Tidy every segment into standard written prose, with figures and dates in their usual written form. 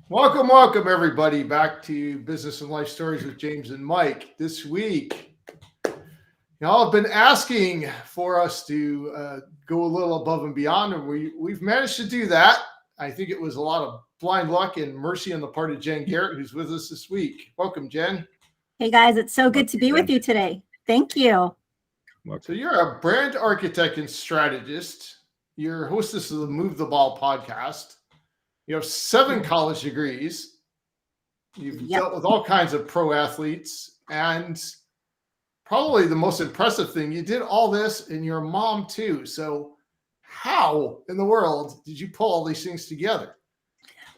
Welcome, everybody, back to Business and Life Stories with James and Mike. This week, y'all have been asking for us to go a little above and beyond, and we've managed to do that. I think it was a lot of blind luck and mercy on the part of Jen Garrett, who's with us this week. Welcome, Jen. Hey guys, it's so good to be with you today. Thank you. So you're a brand architect and strategist. You're hostess of the Move the Ball podcast. You have 7 college degrees. You've dealt with all kinds of pro athletes. And probably the most impressive thing, you did all this and you're a mom too. So how in the world did you pull all these things together?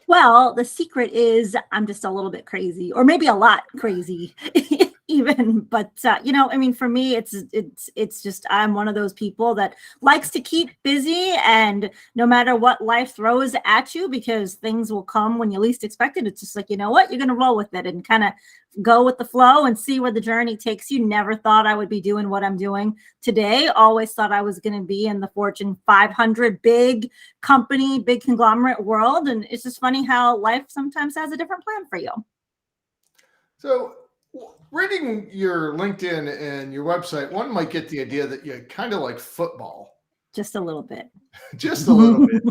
Well, the secret is I'm just a little bit crazy, or maybe a lot crazy even. But for me, it's just I'm one of those people that likes to keep busy, and no matter what life throws at you, because things will come when you least expect it. It's just like, you know what, you're going to roll with it and kind of go with the flow and see where the journey takes you. Never thought I would be doing what I'm doing today. Always thought I was going to be in the Fortune 500 big company, big conglomerate world. And it's just funny how life sometimes has a different plan for you. So reading your LinkedIn and your website, one might get the idea that you kind of like football. Just a little bit. Just a little bit.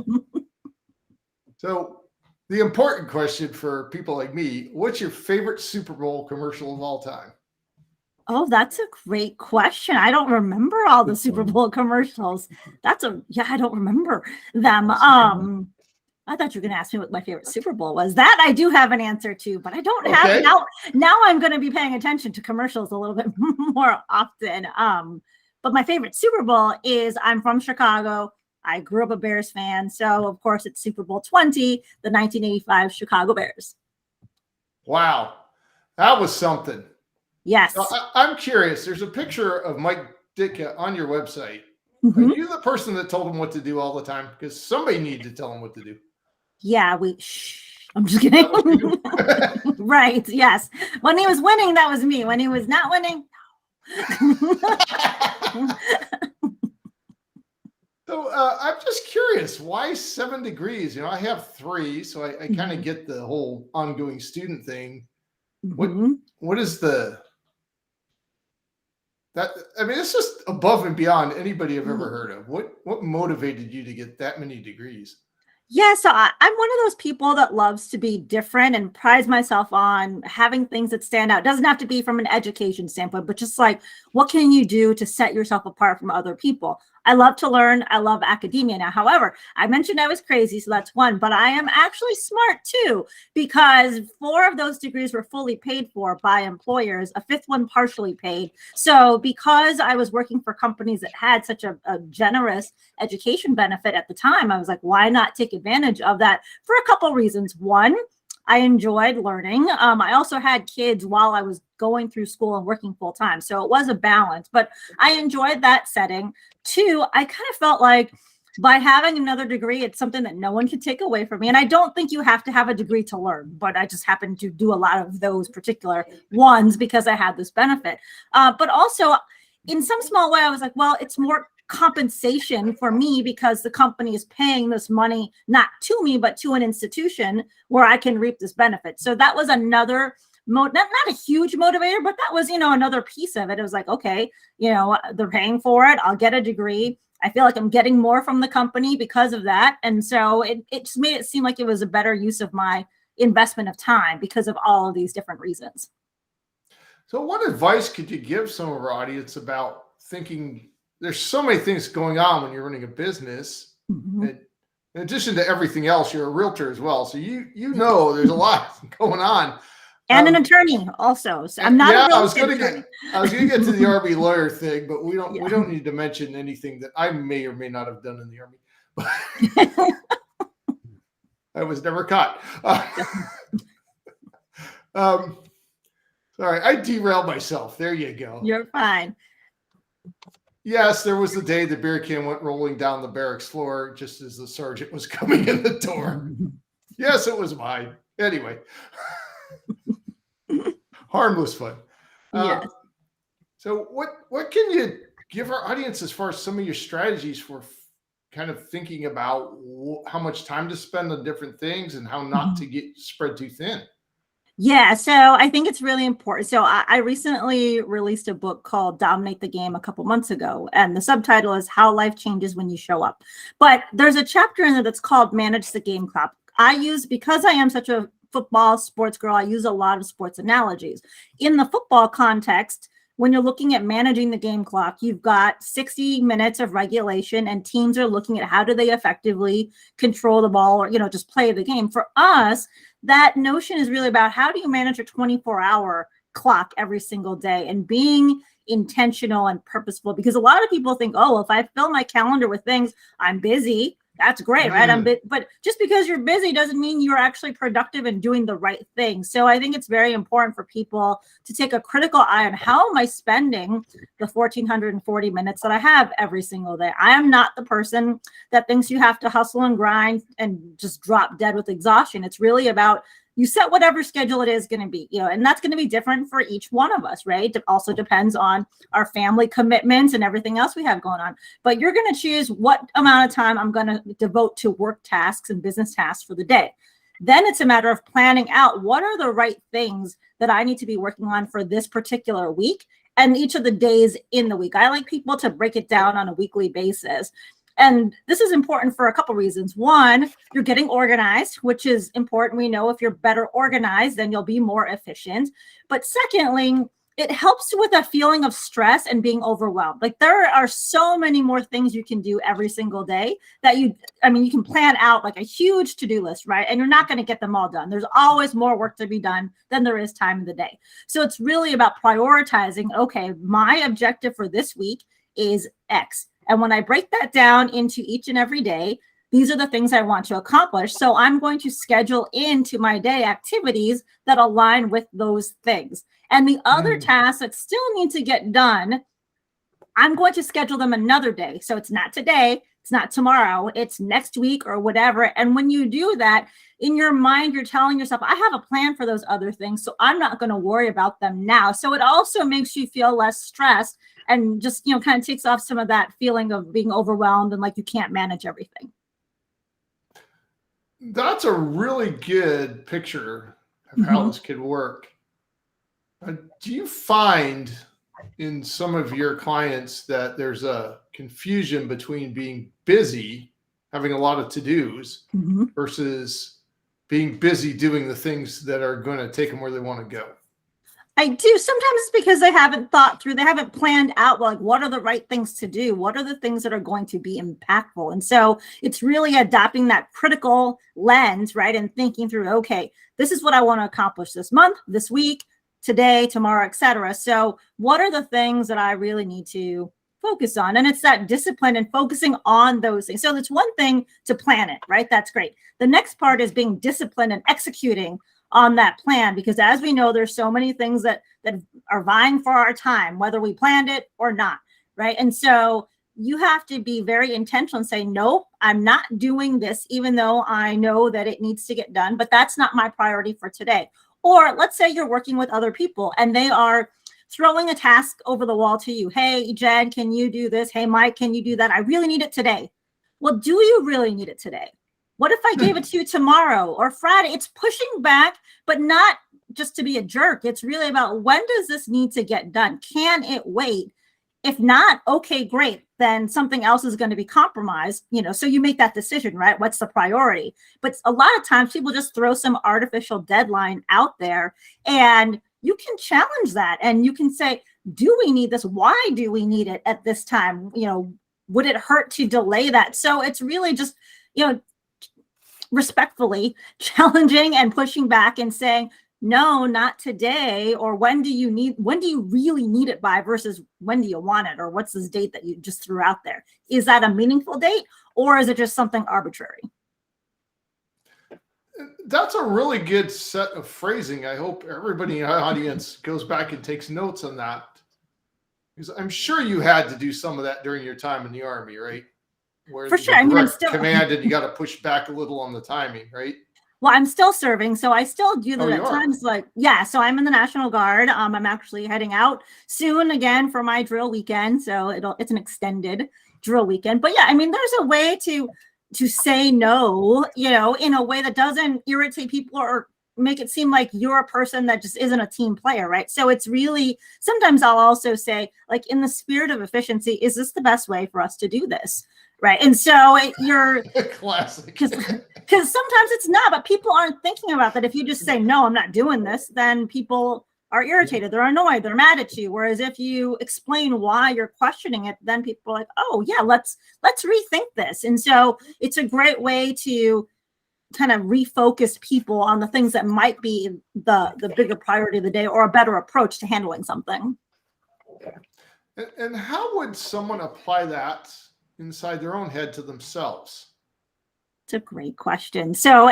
So the important question for people like me, what's your favorite Super Bowl commercial of all time? Oh, that's a great question. I don't remember all the Super Bowl commercials. I don't remember them. I thought you were going to ask me what my favorite Super Bowl was. That I do have an answer to, but I don't have now I'm going to be paying attention to commercials a little bit more often. But my favorite Super Bowl is, I'm from Chicago. I grew up a Bears fan. So, of course, it's Super Bowl 20, the 1985 Chicago Bears. Wow. That was something. Yes. So I'm curious. There's a picture of Mike Ditka on your website. Mm-hmm. Are you the person that told him what to do all the time? Because somebody needed to tell him what to do. Yeah, I'm just kidding. Right. Yes. When he was winning, that was me. When he was not winning, no. So I'm just curious, why 7 degrees? I have 3, so I kind of get the whole ongoing student thing. What is it's just above and beyond anybody I've ever heard of. What motivated you to get that many degrees? Yeah, so I'm one of those people that loves to be different and prides myself on having things that stand out. It doesn't have to be from an education standpoint, but just like, what can you do to set yourself apart from other people? I love to learn. I love academia. Now, however, I mentioned I was crazy, so that's one, but I am actually smart too, because 4 of those degrees were fully paid for by employers, a 5th one partially paid. So because I was working for companies that had such a generous education benefit at the time, I was like, why not take advantage of that for a couple reasons? One, I enjoyed learning. I also had kids while I was going through school and working full time. So it was a balance, but I enjoyed that setting. 2, I kind of felt like by having another degree, it's something that no one can take away from me. And I don't think you have to have a degree to learn, but I just happened to do a lot of those particular ones because I had this benefit. But also in some small way, I was like, well, it's more compensation for me because the company is paying this money, not to me, but to an institution where I can reap this benefit. So that was another not a huge motivator, but that was, another piece of it. It was like, okay, they're paying for it. I'll get a degree. I feel like I'm getting more from the company because of that. And so it just made it seem like it was a better use of my investment of time because of all of these different reasons. So what advice could you give some of our audience about thinking there's so many things going on when you're running a business? And in addition to everything else, you're a realtor as well. So there's a lot going on. And an attorney also. So I'm not a real estate attorney. I was gonna get to the Army lawyer thing, but we don't need to mention anything that I may or may not have done in the Army. I was never caught. Sorry, I derailed myself. There you go. You're fine. Yes, there was the day the beer can went rolling down the barracks floor just as the sergeant was coming in the door. Yes, it was mine. Anyway, harmless fun. Yes. So what can you give our audience as far as some of your strategies for kind of thinking about how much time to spend on different things and how not to get spread too thin? Yeah, so I think it's really important. So I recently released a book called Dominate the Game a couple months ago, and the subtitle is How Life Changes When You Show Up. But there's a chapter in there that's called Manage the Game Clock. Because I am such a football sports girl, I use a lot of sports analogies. In the football context, when you're looking at managing the game clock, you've got 60 minutes of regulation, and teams are looking at how do they effectively control the ball or, just play the game. For us, that notion is really about how do you manage a 24-hour clock every single day and being intentional and purposeful, because a lot of people think, oh, if I fill my calendar with things, I'm busy. That's great, right? But just because you're busy doesn't mean you're actually productive and doing the right thing. So I think it's very important for people to take a critical eye on how am I spending the 1,440 minutes that I have every single day. I am not the person that thinks you have to hustle and grind and just drop dead with exhaustion. It's really about you set whatever schedule it is going to be, and that's going to be different for each one of us, right? It also depends on our family commitments and everything else we have going on. But you're going to choose what amount of time I'm going to devote to work tasks and business tasks for the day. Then it's a matter of planning out what are the right things that I need to be working on for this particular week and each of the days in the week. I like people to break it down on a weekly basis. And this is important for a couple reasons. One, you're getting organized, which is important. We know if you're better organized, then you'll be more efficient. But secondly, it helps with a feeling of stress and being overwhelmed. Like there are so many more things you can do every single day that you can plan out like a huge to-do list, right? And you're not going to get them all done. There's always more work to be done than there is time in the day. So it's really about prioritizing, okay, my objective for this week is X. And when I break that down into each and every day, these are the things I want to accomplish. So I'm going to schedule into my day activities that align with those things. And the other tasks that still need to get done, I'm going to schedule them another day. So it's not today, it's not tomorrow, it's next week or whatever. And when you do that, in your mind, you're telling yourself, I have a plan for those other things, so I'm not going to worry about them now. So it also makes you feel less stressed and just, kind of takes off some of that feeling of being overwhelmed and like you can't manage everything. That's a really good picture of how this could work. Do you find in some of your clients that there's a confusion between being busy, having a lot of to-dos, versus being busy doing the things that are going to take them where they want to go? I do. Sometimes it's because they haven't thought through, they haven't planned out, like, what are the right things to do? What are the things that are going to be impactful? And so it's really adopting that critical lens, right? And thinking through, okay, this is what I want to accomplish this month, this week, today, tomorrow, etc. So what are the things that I really need to focus on? And it's that discipline and focusing on those things. So it's one thing to plan it, right? That's great. The next part is being disciplined and executing on that plan, because as we know, there's so many things that are vying for our time, whether we planned it or not, right? And so you have to be very intentional and say, no, I'm not doing this, even though I know that it needs to get done, but that's not my priority for today. Or let's say you're working with other people and they are throwing a task over the wall to you. Hey, Jen, can you do this? Hey, Mike, can you do that? I really need it today. Well, do you really need it today? What if I gave it to you tomorrow or Friday? It's pushing back, but not just to be a jerk. It's really about, when does this need to get done? Can it wait? If not, okay, great. Then something else is going to be compromised, so you make that decision, right? What's the priority? But a lot of times people just throw some artificial deadline out there, and you can challenge that. And you can say, do we need this? Why do we need it at this time? Would it hurt to delay that? So it's really just, respectfully challenging and pushing back and saying, no, not today. Or when do you really need it by, versus when do you want it? Or what's this date that you just threw out there? Is that a meaningful date, or is it just something arbitrary? That's a really good set of phrasing. I hope everybody in our audience goes back and takes notes on that, because I'm sure you had to do some of that during your time in the Army, right? Where for sure. I'm still commanded, you got to push back a little on the timing, right? Well, I'm still serving, so I still do that at times. So I'm in the National Guard. I'm actually heading out soon again for my drill weekend, so it's an extended drill weekend. But yeah, I mean, there's a way to say no, you know, in a way that doesn't irritate people or make it seem like you're a person that just isn't a team player, right? So it's really, sometimes I'll also say, like, in the spirit of efficiency, is this the best way for us to do this? Right. And so you're classic. Because sometimes it's not, but people aren't thinking about that. If you just say, no, I'm not doing this, then people are irritated. They're annoyed. They're mad at you. Whereas if you explain why you're questioning it, then people are like, oh yeah, let's rethink this. And so it's a great way to kind of refocus people on the things that might be the bigger priority of the day or a better approach to handling something. And how would someone apply that inside their own head to themselves? It's a great question. So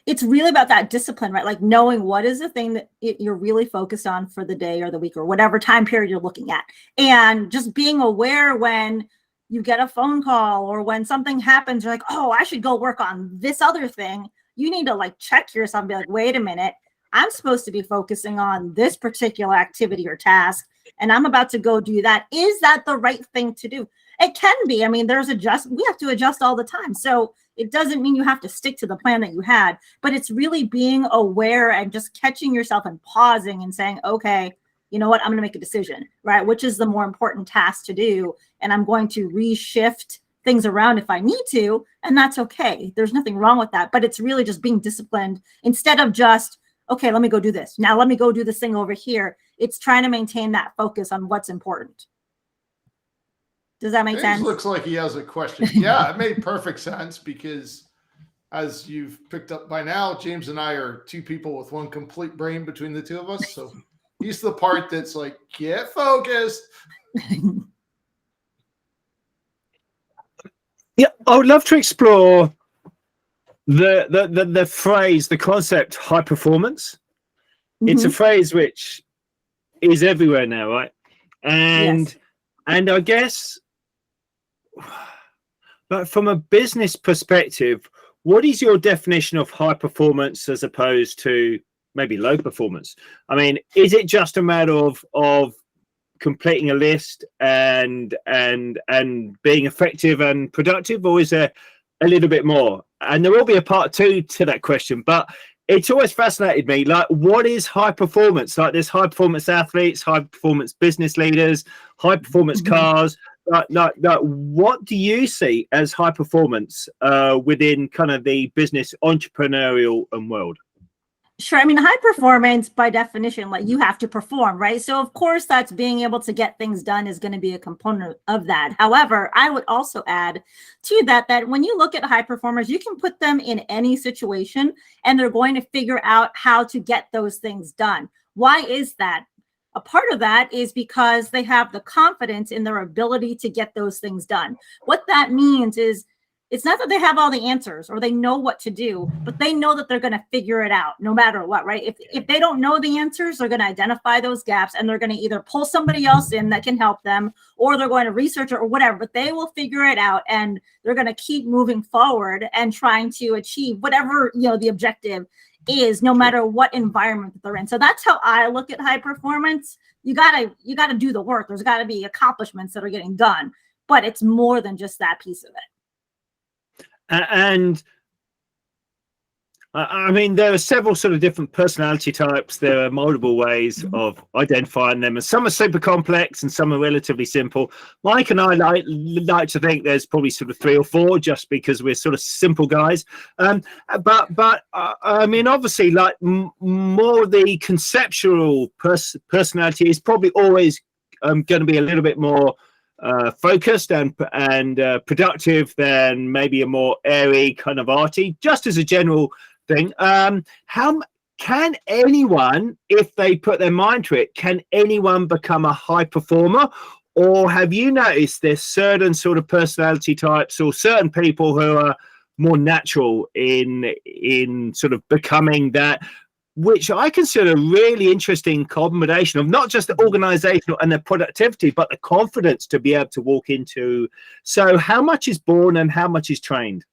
it's really about that discipline, right? Like knowing what is the thing that you're really focused on for the day or the week or whatever time period you're looking at. And just being aware when you get a phone call or when something happens, you're like, oh, I should go work on this other thing. You need to like check yourself and be like, wait a minute, I'm supposed to be focusing on this particular activity or task, and I'm about to go do that. Is that the right thing to do? It can be. I mean, we have to adjust all the time. So it doesn't mean you have to stick to the plan that you had, but it's really being aware and just catching yourself and pausing and saying, okay, you know what, I'm going to make a decision, right? Which is the more important task to do. And I'm going to reshift things around if I need to. And that's okay. There's nothing wrong with that. But it's really just being disciplined instead of just, okay, let me go do this. Now let me go do this thing over here. It's trying to maintain that focus on what's important. Does that make sense? Looks like he has a question. Yeah, it made perfect sense because as you've picked up by now, James and I are two people with one complete brain between the two of us. So he's the part that's like, get focused. Yeah, I would love to explore the phrase, the concept high performance. Mm-hmm. It's a phrase which is everywhere now, right? And I guess, but from a business perspective, what is your definition of high performance as opposed to maybe low performance? I mean, is it just a matter of completing a list and being effective and productive, or is there a little bit more? And there will be a part 2 to that question, but it's always fascinated me, like, what is high performance? Like, there's high performance athletes, high performance business leaders, high performance cars. Like, what do you see as high performance within kind of the business entrepreneurial world? Sure. I mean, high performance by definition, like, you have to perform, right? So of course that's being able to get things done is going to be a component of that. However, I would also add to that when you look at high performers, you can put them in any situation and they're going to figure out how to get those things done. Why is that? A part of that is because they have the confidence in their ability to get those things done. What that means is it's not that they have all the answers or they know what to do, but they know that they're going to figure it out no matter what, right? If they don't know the answers, they're going to identify those gaps and they're going to either pull somebody else in that can help them, or they're going to research it or whatever, but they will figure it out and they're going to keep moving forward and trying to achieve whatever, you know, the objective is, no matter what environment that they're in. So that's how I look at high performance. You gotta do the work. There's got to be accomplishments that are getting done, but it's more than just that piece of it. And I mean, there are several sort of different personality types. There are multiple ways of identifying them, and some are super complex and some are relatively simple. Mike and I like to think there's probably sort of 3 or 4, just because we're sort of simple guys. But I mean, obviously, like, more the conceptual personality is probably always going to be a little bit more focused and productive than maybe a more airy kind of arty, just as a general thing. How can anyone, if they put their mind to it, can anyone become a high performer? Or have you noticed there's certain sort of personality types or certain people who are more natural in sort of becoming that, which I consider a really interesting combination of not just the organizational and the productivity, but the confidence to be able to walk into. So how much is born and how much is trained?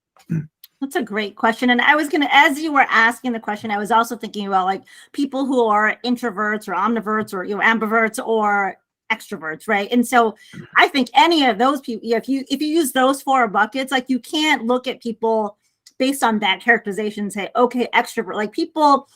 That's a great question. And I was going to, as you were asking the question, I was also thinking about like people who are introverts or omniverts or, you know, ambiverts or extroverts, right? And so I think any of those people, if you use those 4 buckets, like you can't look at people based on that characterization and say, okay, extrovert. Like people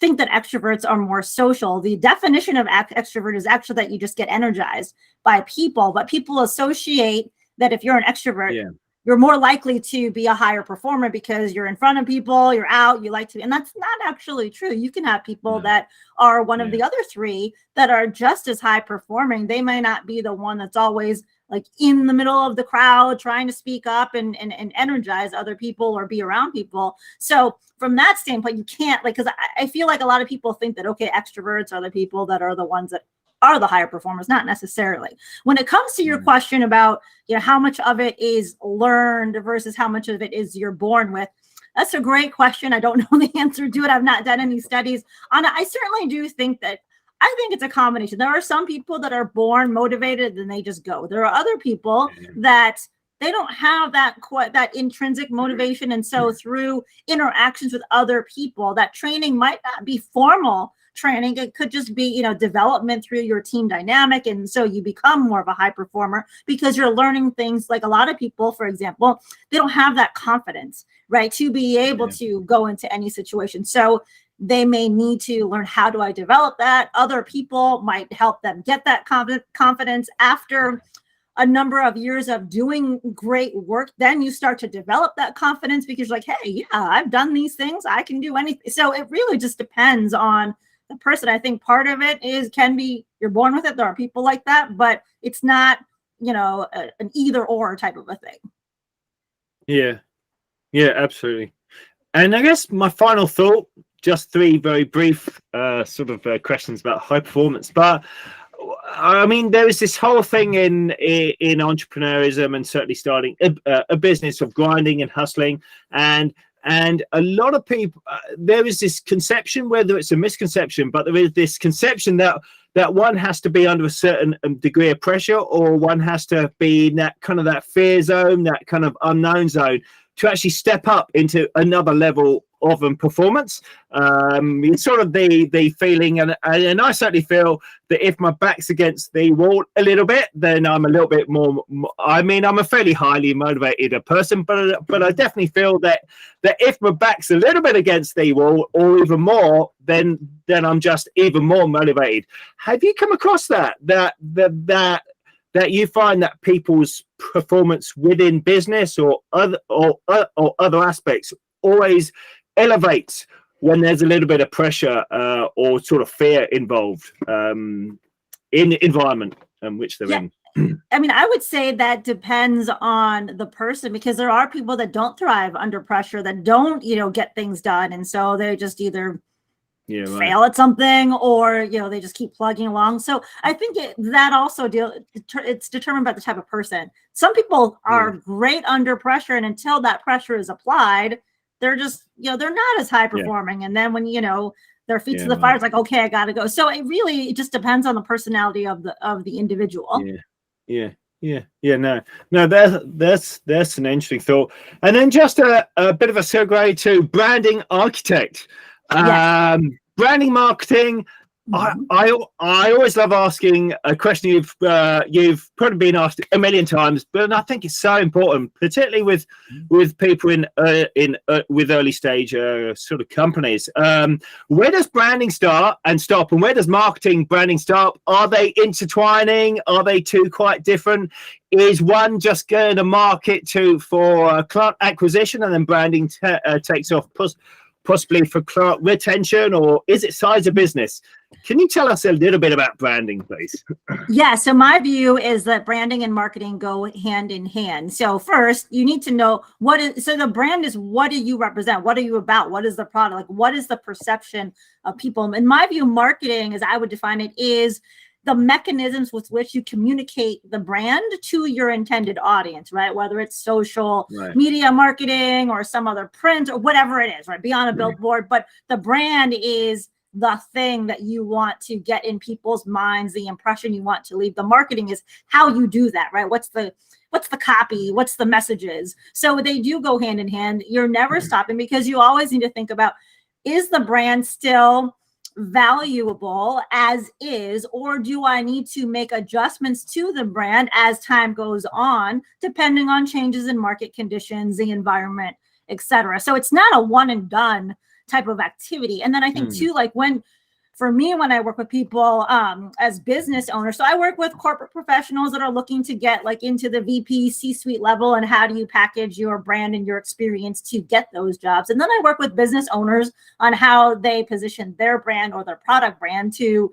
think that extroverts are more social. The definition of extrovert is actually that you just get energized by people, but people associate that if you're an extrovert, you're more likely to be a higher performer because you're in front of people, you're out, you like to, and that's not actually true. You can have people that are one of the other 3 that are just as high performing. They may not be the one that's always like in the middle of the crowd trying to speak up and energize other people or be around people. So from that standpoint, you can't like, because I feel like a lot of people think that, okay, extroverts are the people that are the ones that are the higher performers. Not necessarily. When it comes to your question about, how much of it is learned versus how much of it is you're born with, that's a great question. I don't know the answer to it. I've not done any studies on it. I certainly do think that I think it's a combination. There are some people that are born motivated and they just go. There are other people that they don't have that intrinsic motivation. And so through interactions with other people, that training might not be formal training. It could just be, development through your team dynamic. And so you become more of a high performer because you're learning things. Like a lot of people, for example, they don't have that confidence, right, to be able to go into any situation. So they may need to learn, how do I develop that? Other people might help them get that confidence after a number of years of doing great work. Then you start to develop that confidence because you're like, hey, I've done these things. I can do anything. So it really just depends on the person. I think part of it can be you're born with it. There are people like that, but it's not, an either or type of a thing. Yeah, absolutely. And I guess my final thought, just 3 very brief questions about high performance. But I mean, there is this whole thing in entrepreneurism and certainly starting a business of grinding and hustling. And a lot of people, there is this conception, whether it's a misconception, but there is this conception that one has to be under a certain degree of pressure, or one has to be in that kind of that fear zone, that kind of unknown zone, to actually step up into another level of performance. It's sort of the feeling, and I certainly feel that if my back's against the wall a little bit, then I'm a little bit more. I mean, I'm a fairly highly motivated person, but I definitely feel that if my back's a little bit against the wall, or even more, then I'm just even more motivated. Have you come across that you find that people's performance within business or other aspects always elevates when there's a little bit of pressure or sort of fear involved in the environment in which they're in? I mean, I would say that depends on the person, because there are people that don't thrive under pressure, that don't, get things done. And so they just either fail at something, or, they just keep plugging along. So I think that also it's determined by the type of person. Some people are great under pressure, and until that pressure is applied, they're just, they're not as high performing. And then when, their feet to the fire, it's like, okay, I got to go. So it just depends on the personality of the individual. No, that's an interesting thought. And then just a bit of a segue to branding architect. Branding marketing. I always love asking a question you've probably been asked a million times, but I think it's so important, particularly with people with early stage sort of companies. Where does branding start and stop, and where does branding start? Are they intertwining? Are they two quite different? Is one just going to market for client acquisition, and then branding takes off possibly for client retention, or is it size of business? Can you tell us a little bit about branding, please? Yeah, so my view is that branding and marketing go hand in hand. So first, you need to know so the brand is, what do you represent? What are you about? What is the product? Like, what is the perception of people? In my view, marketing, as I would define it, is the mechanisms with which you communicate the brand to your intended audience, right? Whether it's social media marketing or some other print or whatever it is, right? Be on a billboard, but the brand is the thing that you want to get in people's minds, the impression you want to leave. The marketing is how you do that, right? What's the copy? What's the messages? So they do go hand in hand. You're never stopping, because you always need to think about, is the brand still valuable as is, or do I need to make adjustments to the brand as time goes on, depending on changes in market conditions, the environment, etc.? So it's not a one and done type of activity. And then I think too, like for me, when I work with people as business owners, so I work with corporate professionals that are looking to get like into the VP C-suite level, and how do you package your brand and your experience to get those jobs? And then I work with business owners on how they position their brand or their product brand to,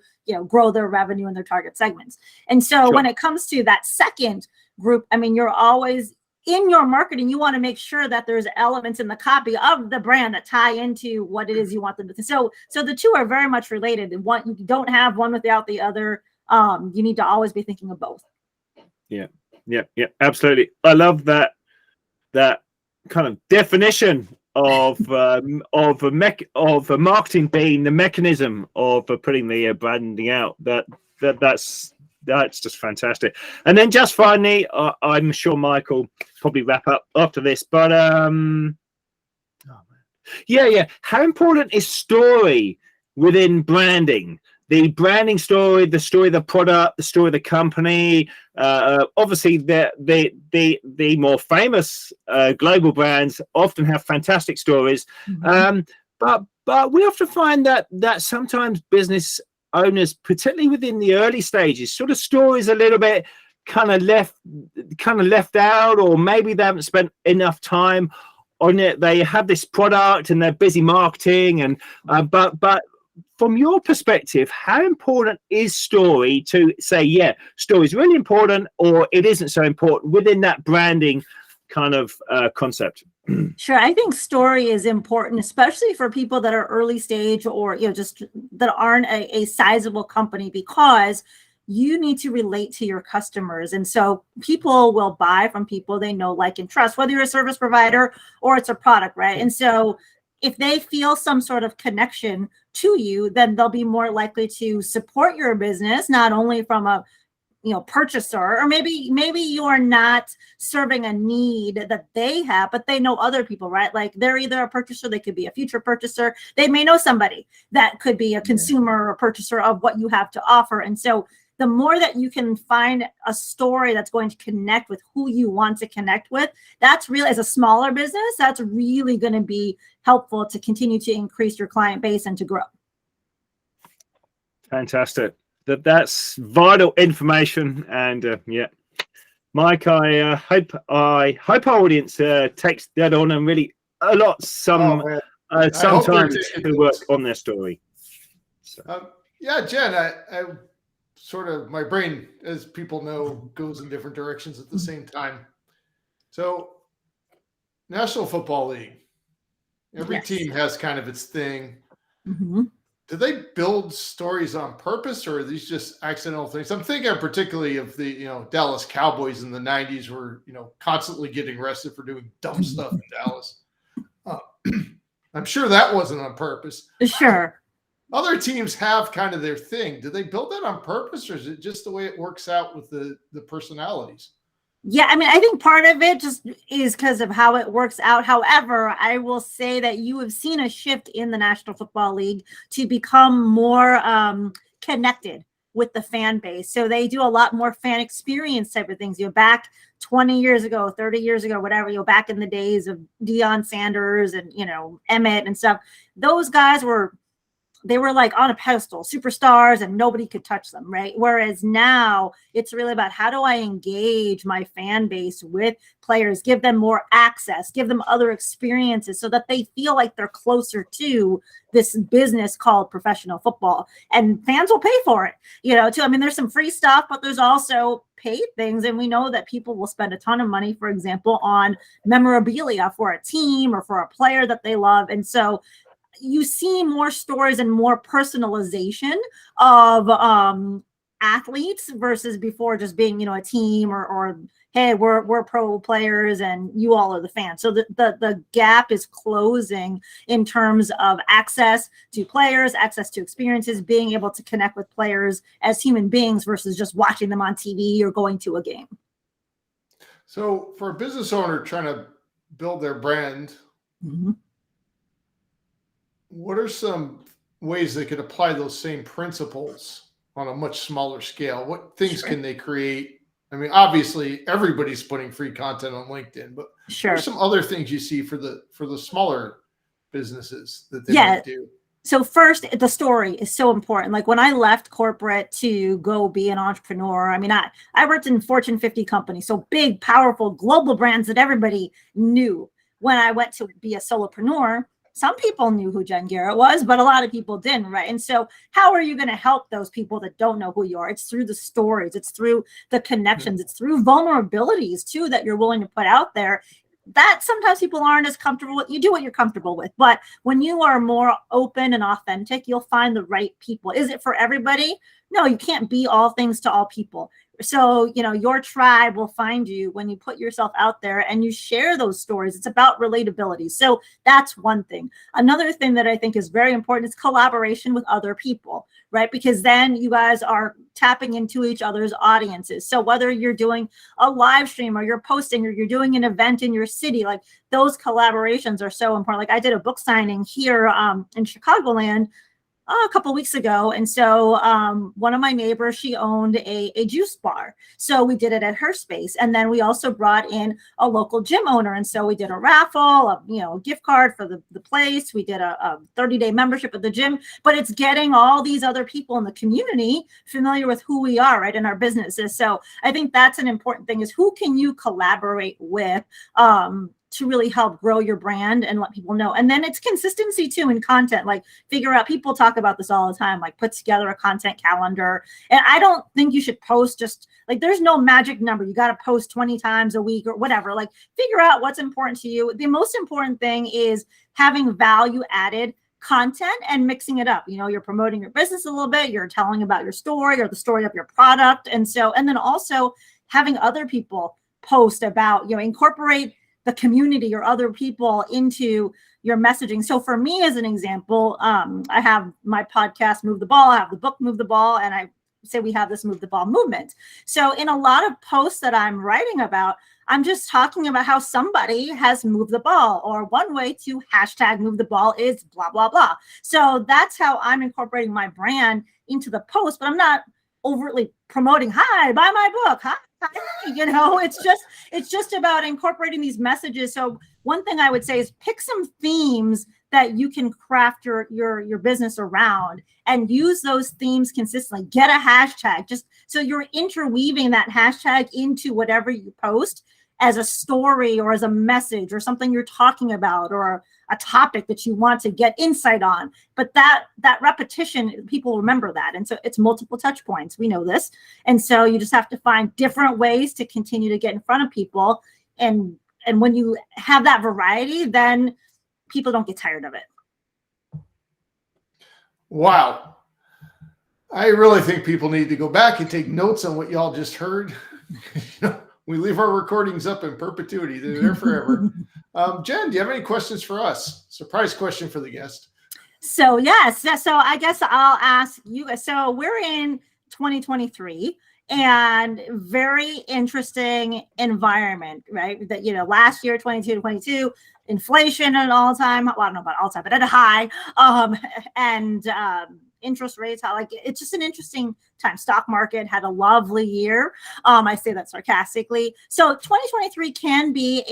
grow their revenue in their target segments. And so when it comes to that second group, I mean, you're always in your marketing, you want to make sure that there's elements in the copy of the brand that tie into what it is you want them to. So the two are very much related. And you don't have one without the other. You need to always be thinking of both. Yeah, absolutely. I love that kind of definition of marketing being the mechanism of putting the branding out. That's just fantastic. And then just finally, I'm sure Michael probably wrap up after this, but how important is story within branding? The branding story, the story of the product, the story of the company. Obviously, the more famous global brands often have fantastic stories, but we often find that sometimes business owners, particularly within the early stages, sort of stories a little bit kind of left out, or maybe they haven't spent enough time on it. They have this product and they're busy marketing, and but from your perspective, how important is story to say, story is really important, or it isn't so important within that branding kind of concept? Sure. I think story is important, especially for people that are early stage, or just that aren't a sizable company, because you need to relate to your customers. And so people will buy from people they know, like, and trust, whether you're a service provider or it's a product, right? And so if they feel some sort of connection to you, then they'll be more likely to support your business, not only from a purchaser, or maybe you are not serving a need that they have, but they know other people, right? Like, they're either a purchaser, they could be a future purchaser. They may know somebody that could be a consumer or purchaser of what you have to offer. And so the more that you can find a story that's going to connect with who you want to connect with, that's really, as a smaller business, that's really going to be helpful to continue to increase your client base and to grow. Fantastic. That's vital information. And Mike, I hope our audience takes that on and really a lot sometimes to work on their story. So. Jen, I sort of, my brain, as people know, goes in different directions at the same time. So, National Football League, every team has kind of its thing. Do they build stories on purpose, or are these just accidental things? I'm thinking particularly of the Dallas Cowboys in the 90s, were constantly getting arrested for doing dumb stuff in Dallas. I'm sure that wasn't on purpose. Sure. Other teams have kind of their thing. Do they build that on purpose, or is it just the way it works out with the personalities? Yeah, I mean, I think part of it just is because of how it works out. However, I will say that you have seen a shift in the National Football League to become more connected with the fan base. So they do a lot more fan experience type of things. Back 20 years ago, 30 years ago, whatever, back in the days of Deion Sanders and, Emmett and stuff, those guys were like on a pedestal, superstars, and nobody could touch them, right? Whereas now it's really about, how do I engage my fan base with players, give them more access, give them other experiences so that they feel like they're closer to this business called professional football. And fans will pay for it, too. I mean, there's some free stuff, but there's also paid things. And we know that people will spend a ton of money, for example, on memorabilia for a team or for a player that they love. And so you see more stories and more personalization of athletes versus before just being, a team or hey, we're pro players and you all are the fans. So the gap is closing in terms of access to players, access to experiences, being able to connect with players as human beings versus just watching them on TV or going to a game. So for a business owner trying to build their brand, what are some ways they could apply those same principles on a much smaller scale? What things Sure. can they create? I mean, obviously everybody's putting free content on LinkedIn, but Sure. there's some other things you see for the smaller businesses that they Yeah. might do. So first, the story is so important. Like when I left corporate to go be an entrepreneur, I mean, I worked in Fortune 50 companies, so big, powerful, global brands that everybody knew. When I went to be a solopreneur, some people knew who Jen Garrett was, but a lot of people didn't, right? And so how are you going to help those people that don't know who you are? It's through the stories, it's through the connections, it's through vulnerabilities too that you're willing to put out there. That sometimes people aren't as comfortable with. You do what you're comfortable with, but when you are more open and authentic, you'll find the right people. Is it for everybody? No, you can't be all things to all people. So, your tribe will find you when you put yourself out there and you share those stories. It's about relatability. So that's one thing. Another thing that I think is very important is collaboration with other people, right? Because then you guys are tapping into each other's audiences. So whether you're doing a live stream or you're posting or you're doing an event in your city, like those collaborations are so important. Like I did a book signing here in Chicagoland a couple of weeks ago. And so one of my neighbors, she owned a juice bar. So we did it at her space. And then we also brought in a local gym owner. And so we did a raffle, a gift card for the place. We did a 30-day membership at the gym, but it's getting all these other people in the community familiar with who we are, right, in our businesses. So I think that's an important thing, is who can you collaborate with to really help grow your brand and let people know. And then it's consistency too in content. Like figure out, people talk about this all the time, like put together a content calendar. And I don't think you should post just like, there's no magic number. You got to post 20 times a week or whatever. Like figure out what's important to you. The most important thing is having value added content and mixing it up. You're promoting your business a little bit, you're telling about your story or the story of your product. And then also having other people post about, incorporate the community or other people into your messaging. So for me, as an example, I have my podcast, Move the Ball, I have the book, Move the Ball, and I say we have this Move the Ball movement. So in a lot of posts that I'm writing about, I'm just talking about how somebody has moved the ball, or one way to hashtag move the ball is blah, blah, blah. So that's how I'm incorporating my brand into the post, but I'm not overtly promoting, hi, buy my book, hi. It's just about incorporating these messages. So one thing I would say is pick some themes that you can craft your business around and use those themes consistently. Get a hashtag, just so you're interweaving that hashtag into whatever you post as a story or as a message or something you're talking about or a topic that you want to get insight on. But that repetition, people remember that. And so it's multiple touch points. We know this. And so you just have to find different ways to continue to get in front of people. And when you have that variety, then people don't get tired of it. Wow. I really think people need to go back and take notes on what y'all just heard. We leave our recordings up in perpetuity. They're there forever. Jen, do you have any questions for us? Surprise question for the guest. So yes. So I guess I'll ask you. So we're in 2023 and very interesting environment, right? That, last year, 22, inflation at an all-time, well, I don't know about all-time, but at a high, and interest rates, it's just an interesting time. Stock market had a lovely year. I say that sarcastically. So 2023 can be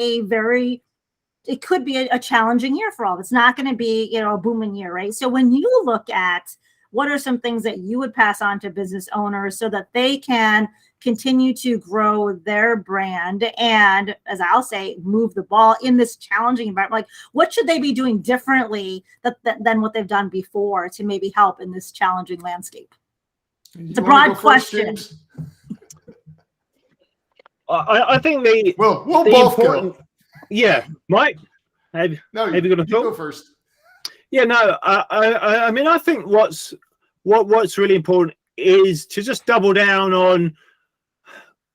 it could be a challenging year for all. It's not going to be, a booming year, right? So when you look at what are some things that you would pass on to business owners so that they can continue to grow their brand and, as I'll say, move the ball in this challenging environment? Like, what should they be doing differently than what they've done before to maybe help in this challenging landscape? It's a broad question. I think we'll the both go. Yeah, Mike, have you got a thought? Go first. Yeah, no, I mean, I think what's really important is to just double down on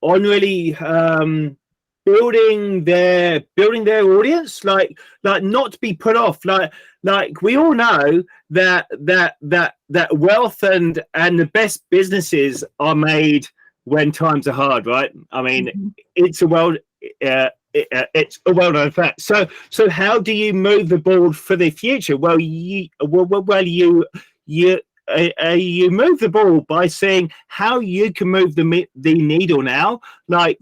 really building their audience, like not to be put off. Like we all know that wealth and the best businesses are made when times are hard, right? I mean, it's a well-known fact. So how do you move the ball for the future? Well, you you move the ball by saying how you can move the needle now. Like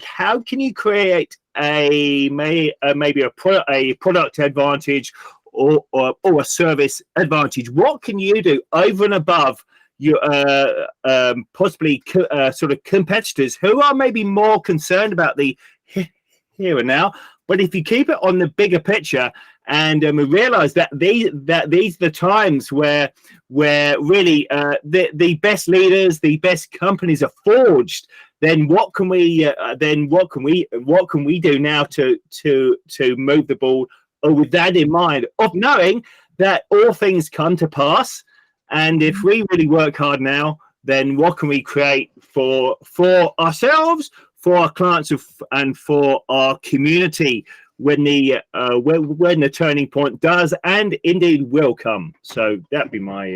how can you create maybe a product advantage or a service advantage? What can you do over and above your possibly sort of competitors who are maybe more concerned about the here and now? But if you keep it on the bigger picture, and we realize that these are the times where really the best leaders, the best companies are forged, then what can we do now to move the ball? Or with that in mind, of knowing that all things come to pass, and if we really work hard now, then what can we create for ourselves, for our clients, and for our community when the turning point does and indeed will come? So that'd be my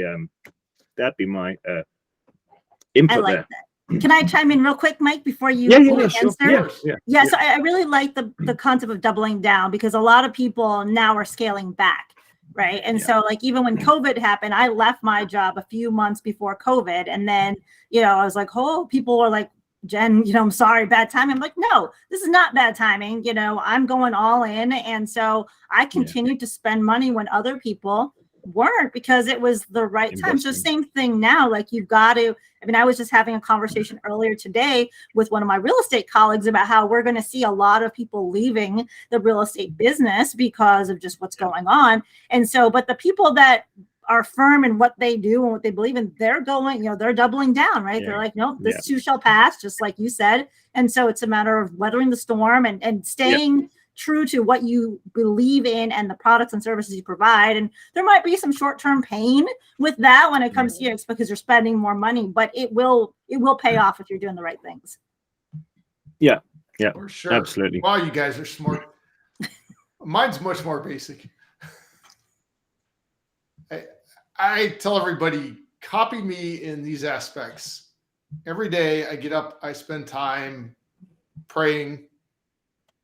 input. I like there. that. Can I chime in real quick, Mike, before you answer? Sure. Yeah, so I really like the concept of doubling down, because a lot of people now are scaling back, right? And so like even when COVID happened, I left my job a few months before COVID, and then I was like, oh, people were like, Jen, I'm sorry, bad timing. I'm like, no, this is not bad timing. I'm going all in, and so I continued to spend money when other people weren't, because it was the right time. So same thing now, like you've got to, I was just having a conversation earlier today with one of my real estate colleagues about how we're going to see a lot of people leaving the real estate business because of just what's going on. And so, but the people that are firm in what they do and what they believe in, they're going, they're doubling down, right? They're like, no, this too shall pass, just like you said. And so it's a matter of weathering the storm and staying true to what you believe in and the products and services you provide. And there might be some short-term pain with that when it comes to you, because you're spending more money, but it will pay off if you're doing the right things. Yeah, for sure. Absolutely. Wow, you guys are smart. Mine's much more basic. I tell everybody, copy me in these aspects. Every day I get up, I spend time praying.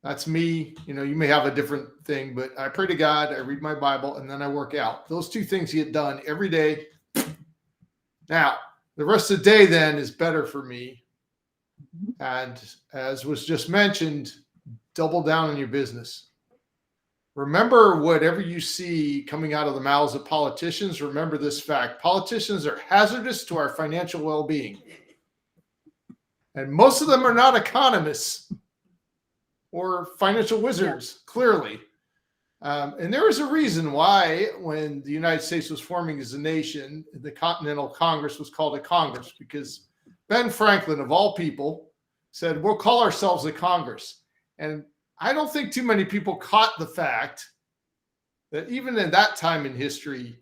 That's me. You may have a different thing, but I pray to God, I read my Bible, and then I work out. Those two things get done every day. Now, the rest of the day then is better for me. And as was just mentioned, double down on your business. Remember, whatever you see coming out of the mouths of politicians, remember this fact: politicians are hazardous to our financial well-being. And most of them are not economists or financial wizards, clearly. And there was a reason why, when the United States was forming as a nation, the Continental Congress was called a Congress, because Ben Franklin, of all people, said, we'll call ourselves a Congress. And I don't think too many people caught the fact that even in that time in history,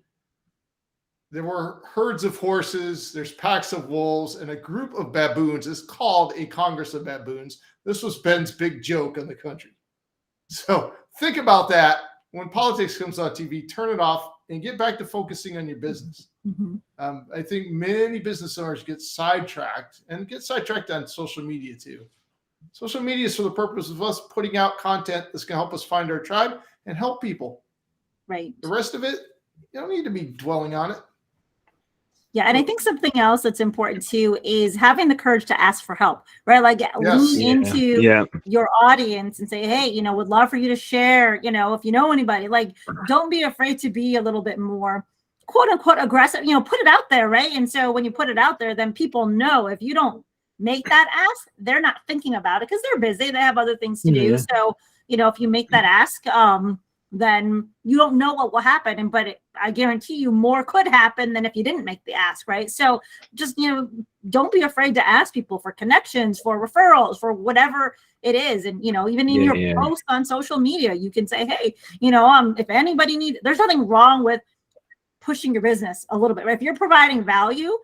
there were herds of horses, there's packs of wolves, and a group of baboons is called a Congress of Baboons. This was Ben's big joke on the country. So think about that. When politics comes on TV, turn it off and get back to focusing on your business. I think many business owners get sidetracked, and get sidetracked on social media too. Social media is for the purpose of us putting out content that's going to help us find our tribe and help people. Right. The rest of it, you don't need to be dwelling on it. Yeah, and I think something else that's important too is having the courage to ask for help, right? Like lean into your audience and say, hey, would love for you to share, if you know anybody. Like, don't be afraid to be a little bit more, quote unquote, aggressive, put it out there, right? And so when you put it out there, then people know. If you don't make that ask, they're not thinking about it because they're busy, they have other things to do. So, if you make that ask, then you don't know what will happen. But I guarantee you more could happen than if you didn't make the ask, right? So just, don't be afraid to ask people for connections, for referrals, for whatever it is. And, even in your post on social media, you can say, hey, if anybody needs, there's nothing wrong with pushing your business a little bit, right? If you're providing value,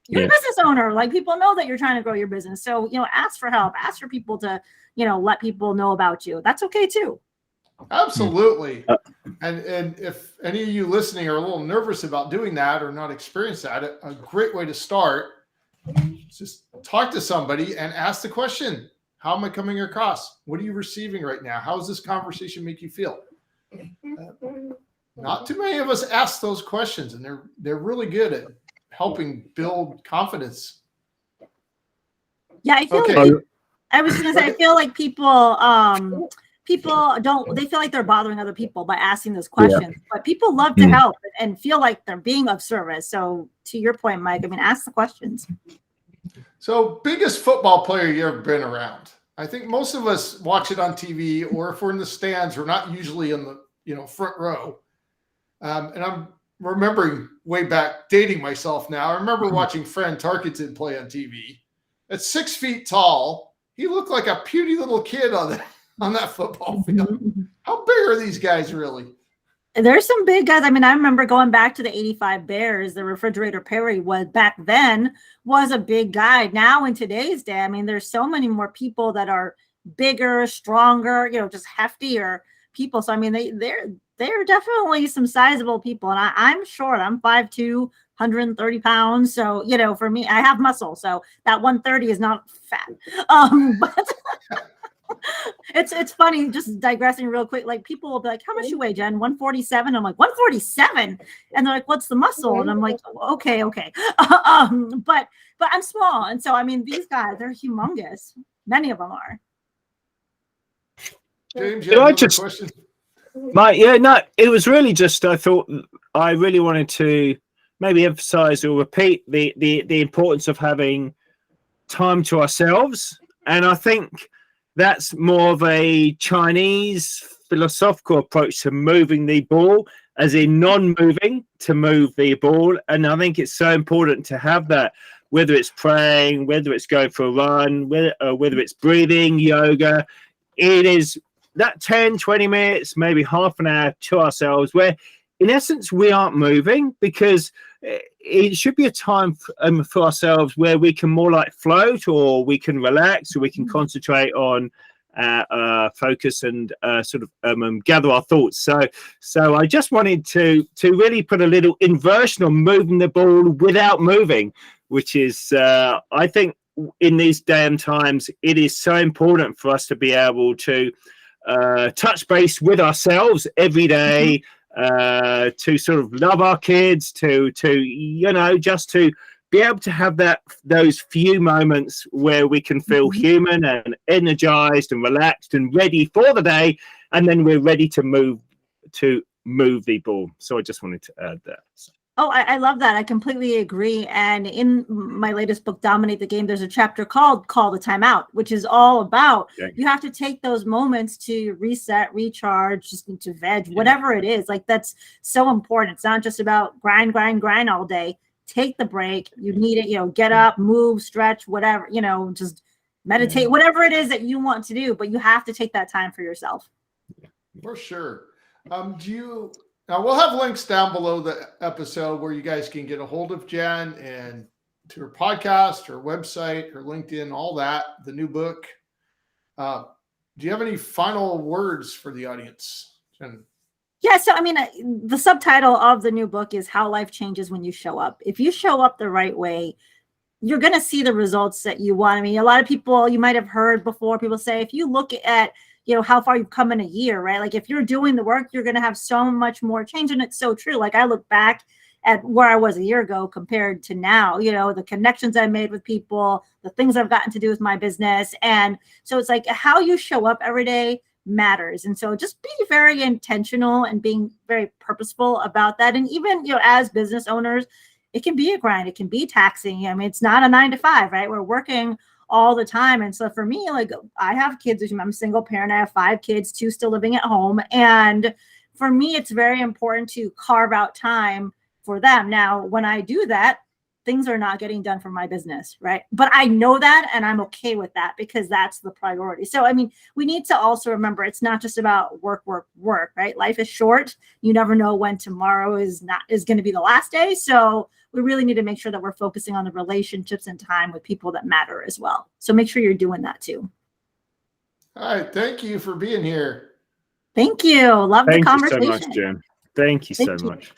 you're a business owner. Like, people know that you're trying to grow your business. So, ask for help, ask for people to, let people know about you. That's okay too. Absolutely. And if any of you listening are a little nervous about doing that or not experienced that, a great way to start is just talk to somebody and ask the question, how am I coming across? What are you receiving right now? How does this conversation make you feel? Not too many of us ask those questions, and they're really good at helping build confidence. Yeah, I feel Okay. like I was gonna say I feel like people don't, they feel like they're bothering other people by asking those questions, but people love to help and feel like they're being of service. So to your point, Mike, I mean, ask the questions. So, biggest football player you ever been around? I think most of us watch it on TV, or if we're in the stands, we're not usually in the front row. And I'm remembering way back, dating myself now. I remember watching Fran Tarkenton play on TV. At 6 feet tall, he looked like a puny little kid on that football field. How big are these guys really? There's some big guys. I mean, I remember going back to the 85 Bears, the Refrigerator Perry was back then was a big guy. Now in today's day, I mean, there's so many more people that are bigger, stronger, just heftier people. So I mean, they're definitely some sizable people. And I'm short. I'm 5'2", 130 pounds. So, for me, I have muscle. So that 130 is not fat. But it's funny, just digressing real quick. Like people will be like, how much you weigh, Jen? 147. I'm like, 147. And they're like, what's the muscle? And I'm like, okay. But I'm small. And so, I mean, these guys, they're humongous. Many of them are. James, you have another question? It was really just, I thought I really wanted to maybe emphasize or repeat the importance of having time to ourselves. And I think that's more of a Chinese philosophical approach to moving the ball, as in non-moving to move the ball. And I think it's so important to have that, whether it's praying, whether it's going for a run, whether it's breathing, yoga. It is that 10, 20 minutes, maybe half an hour to ourselves where, in essence, we aren't moving, because it should be a time for ourselves where we can more like float, or we can relax, or we can concentrate on focus and sort of gather our thoughts. So I just wanted to really put a little inversion on moving the ball without moving, which is, I think, in these damn times, it is so important for us to be able to touch base with ourselves every day, to sort of love our kids, to just to be able to have those few moments where we can feel human and energized and relaxed and ready for the day, and then we're ready to move the ball. So I just wanted to add that. Oh, I love that. I completely agree. And in my latest book, Dominate the Game, there's a chapter called Call the Timeout, which is all about you have to take those moments to reset, recharge, just to veg, whatever it is. Like, that's so important. It's not just about grind all day. Take the break. You need it, get up, move, stretch, whatever, just meditate, whatever it is that you want to do, but you have to take that time for yourself. For sure. Now, we'll have links down below the episode where you guys can get a hold of Jen and to her podcast, her website, her LinkedIn, all that, the new book. Do you have any final words for the audience, Jen? Yeah, so I mean, the subtitle of the new book is How Life Changes When You Show Up. If you show up the right way, you're going to see the results that you want. I mean, a lot of people, you might have heard before, people say, if you look at how far you've come in a year, right? Like, if you're doing the work, you're going to have so much more change. And it's so true. Like, I look back at where I was a year ago compared to now, the connections I made with people, the things I've gotten to do with my business. And so it's like how you show up every day matters. And so just be very intentional and being very purposeful about that. And even, as business owners, it can be a grind. It can be taxing. I mean, it's not a 9 to 5, right? We're working all the time. And so for me, like, I have kids. I'm a single parent. I have 5 kids, 2 still living at home. And for me, it's very important to carve out time for them. Now, when I do that, things are not getting done for my business, right? But I know that, and I'm okay with that, because that's the priority. So, I mean, we need to also remember it's not just about work, right? Life is short. You never know when tomorrow is going to be the last day. So we really need to make sure that we're focusing on the relationships and time with people that matter as well. So make sure you're doing that too. All right. Thank you for being here. Thank you. Love the conversation. Thank you so much, Jen. Thank you so much.